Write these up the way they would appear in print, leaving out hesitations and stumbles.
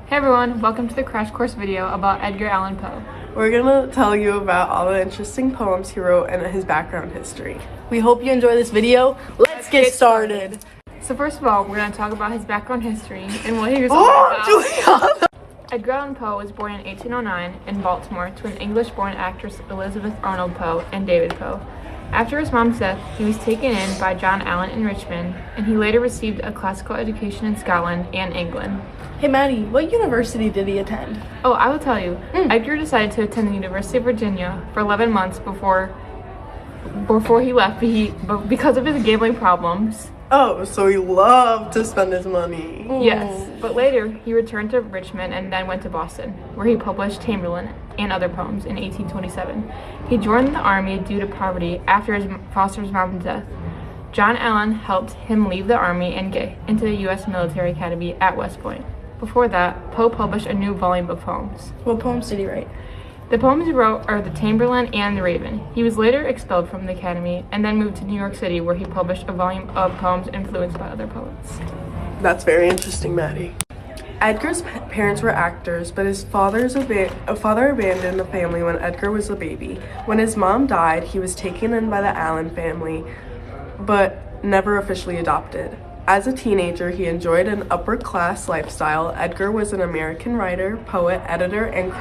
Hey everyone, welcome to the crash course video about Edgar Allan Poe. We're gonna tell you about all the interesting poems he wrote and his background history. We hope you enjoy this video. Let's get started. So first of all, we're going to talk about his background history and what he was all about. Edgar Allan Poe was born in 1809 in Baltimore to an English-born actress Elizabeth Arnold Poe and David Poe. After his mom's death, he was taken in by John Allen in Richmond, and he later received a classical education in Scotland and England. Hey Maddie, what university did he attend? Oh, I will tell you. Edgar decided to attend the University of Virginia for 11 months before he left because of his gambling problems. Oh, so he loved to spend his money. Yes, but later he returned to Richmond and then went to Boston, where he published Tamburlaine and other poems in 1827. He joined the army due to poverty after his foster's mom's death. John Allen helped him leave the army and get into the U.S. Military Academy at West Point. Before that, Poe published a new volume of poems. What poems did he write? The poems he wrote are The Tamburlaine and The Raven. He was later expelled from the academy and then moved to New York City, where he published a volume of poems influenced by other poets. That's very interesting, Maddie. Edgar's parents were actors, but his father abandoned the family when Edgar was a baby. When his mom died, he was taken in by the Allen family, but never officially adopted. As a teenager, he enjoyed an upper-class lifestyle. Edgar was an American writer, poet, editor, and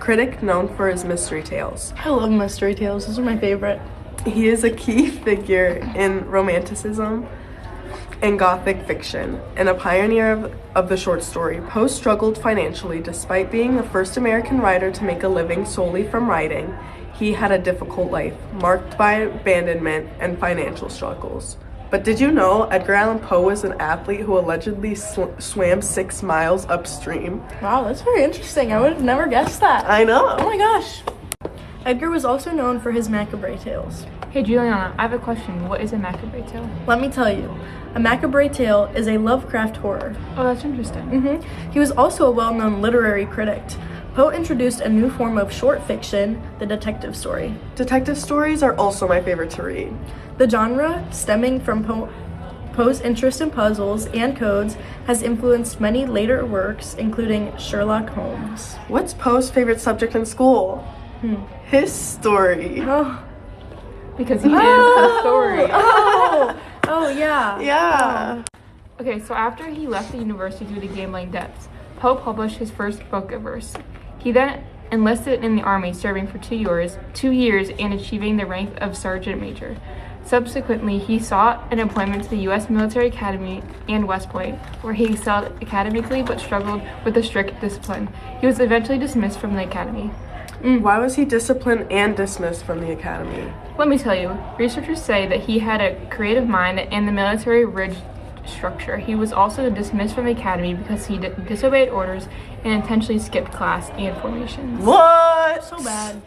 critic known for his mystery tales. I love mystery tales. Those are my favorite. He is a key figure in Romanticism and Gothic fiction, and a pioneer of the short story. Poe struggled financially. Despite being the first American writer to make a living solely from writing, he had a difficult life, marked by abandonment and financial struggles. But did you know Edgar Allan Poe was an athlete who allegedly swam 6 miles upstream? Wow, that's very interesting. I would have never guessed that. I know. Oh my gosh. Edgar was also known for his macabre tales. Hey Juliana, I have a question. What is a macabre tale? Let me tell you. A macabre tale is a Lovecraft horror. Oh, that's interesting. He was also a well-known literary critic. Poe introduced a new form of short fiction, the detective story. Detective stories are also my favorite to read. The genre, stemming from Poe's interest in puzzles and codes, has influenced many later works, including Sherlock Holmes. What's Poe's favorite subject in school? History. Oh, Because he is the story. Yeah. Yeah. Okay, so after he left the university due to gambling debts, Poe published his first book of verse. He then enlisted in the army, serving for 2 years and achieving the rank of sergeant major. Subsequently, he sought an appointment to the U.S. Military Academy and West Point, where he excelled academically but struggled with a strict discipline. He was eventually dismissed from the academy. Why was he disciplined and dismissed from the academy? Let me tell you, researchers say that he had a creative mind and the military rigid structure. He was also dismissed from the academy because he disobeyed orders and intentionally skipped class and formations. What? So bad.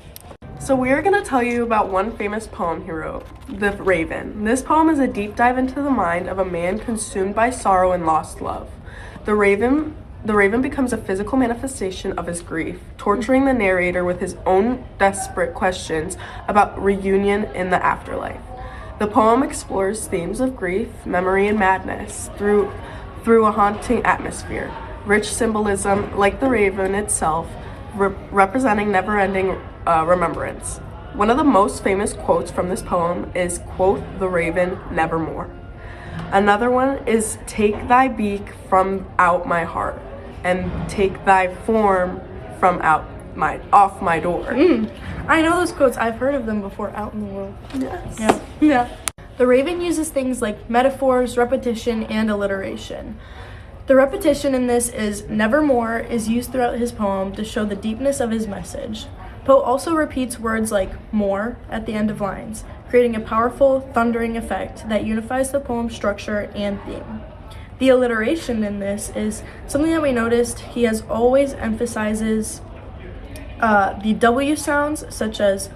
So we are going to tell you about one famous poem he wrote, The Raven. This poem is a deep dive into the mind of a man consumed by sorrow and lost love. The Raven becomes a physical manifestation of his grief, torturing the narrator with his own desperate questions about reunion in the afterlife. The poem explores themes of grief, memory, and madness through a haunting atmosphere. Rich symbolism, like the raven itself, representing never-ending remembrance. One of the most famous quotes from this poem is, quote, "The raven, nevermore." Another one is, "Take thy beak from out my heart, and take thy form from off my door." I know those quotes. I've heard of them before out in the world. Yes. Yeah. The Raven uses things like metaphors, repetition, and alliteration. The repetition in this is "nevermore" is used throughout his poem to show the deepness of his message. Poe also repeats words like "more" at the end of lines, creating a powerful, thundering effect that unifies the poem's structure and theme. The alliteration in this is something that we noticed. He has always emphasizes the W sounds, such as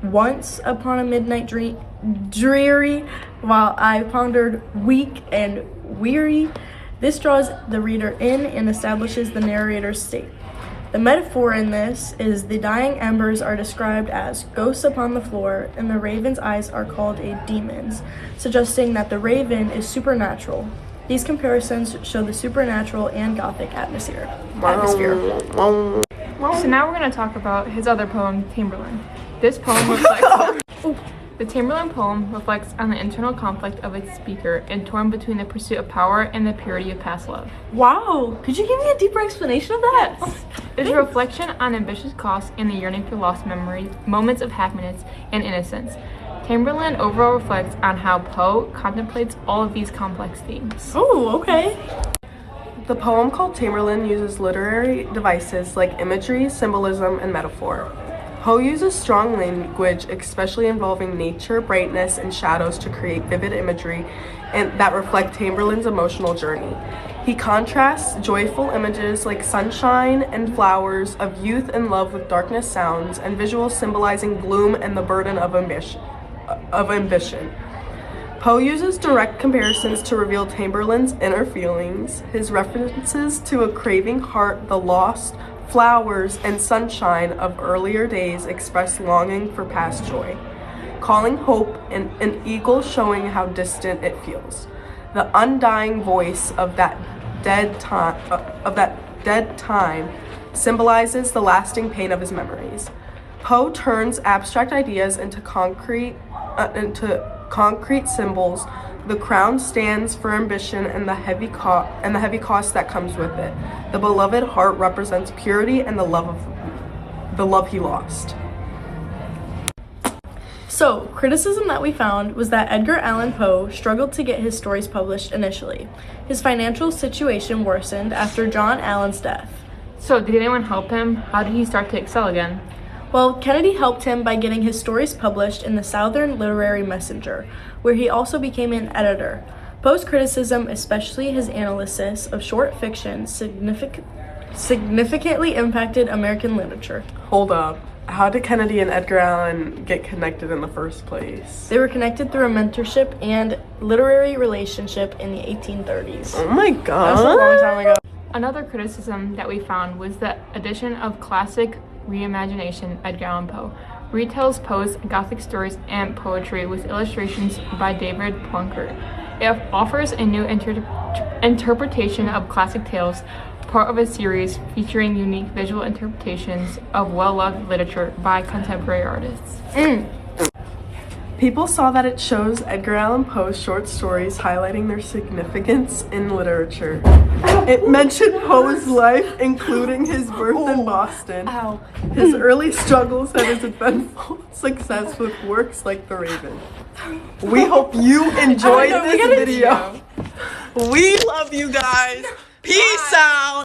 "once upon a midnight dreary," while I pondered "weak" and "weary." This draws the reader in and establishes the narrator's state. The metaphor in this is the dying embers are described as ghosts upon the floor, and the raven's eyes are called a demon's, suggesting that the raven is supernatural. These comparisons show the supernatural and Gothic atmosphere. So now we're going to talk about his other poem, Tamburlaine. This poem reflects... The Tamburlaine poem reflects on the internal conflict of its speaker and torn between the pursuit of power and the purity of past love. Wow, could you give me a deeper explanation of that? It's a reflection on ambitious costs and the yearning for lost memories, moments of happiness and innocence. Tamburlaine overall reflects on how Poe contemplates all of these complex themes. Oh, okay. The poem called Tamburlaine uses literary devices like imagery, symbolism, and metaphor. Poe uses strong language, especially involving nature, brightness, and shadows to create vivid imagery and that reflect Tamburlaine's emotional journey. He contrasts joyful images like sunshine and flowers of youth and love with darkness sounds and visuals symbolizing gloom and the burden of ambition. Poe uses direct comparisons to reveal Tamburlaine's inner feelings. His references to a craving heart, the lost, flowers, and sunshine of earlier days express longing for past joy, calling hope and an eagle showing how distant it feels. The undying voice of that dead time symbolizes the lasting pain of his memories. Poe turns abstract ideas into concrete symbols. The crown stands for ambition and the heavy cost that comes with it. The beloved heart represents purity and the love he lost. So, criticism that we found was that Edgar Allan Poe struggled to get his stories published initially. His financial situation worsened after John Allan's death. So, did anyone help him? How did he start to excel again? Well, Kennedy helped him by getting his stories published in the Southern Literary Messenger, where he also became an editor. Poe's criticism, especially his analysis of short fiction, significantly impacted American literature. Hold up. How did Kennedy and Edgar Allan get connected in the first place? They were connected through a mentorship and literary relationship in the 1830s. Oh my god. That's a long time ago. Another criticism that we found was the addition of classic reimagination Edgar Allan Poe. Retells Poe's Gothic stories and poetry with illustrations by David Plunkett. It offers a new interpretation of classic tales, part of a series featuring unique visual interpretations of well-loved literature by contemporary artists. People saw that it shows Edgar Allan Poe's short stories highlighting their significance in literature. It mentioned Poe's life, including his birth in Boston, his early struggles, and his eventful success with works like The Raven. We hope you enjoyed this video. We love you guys. Peace out.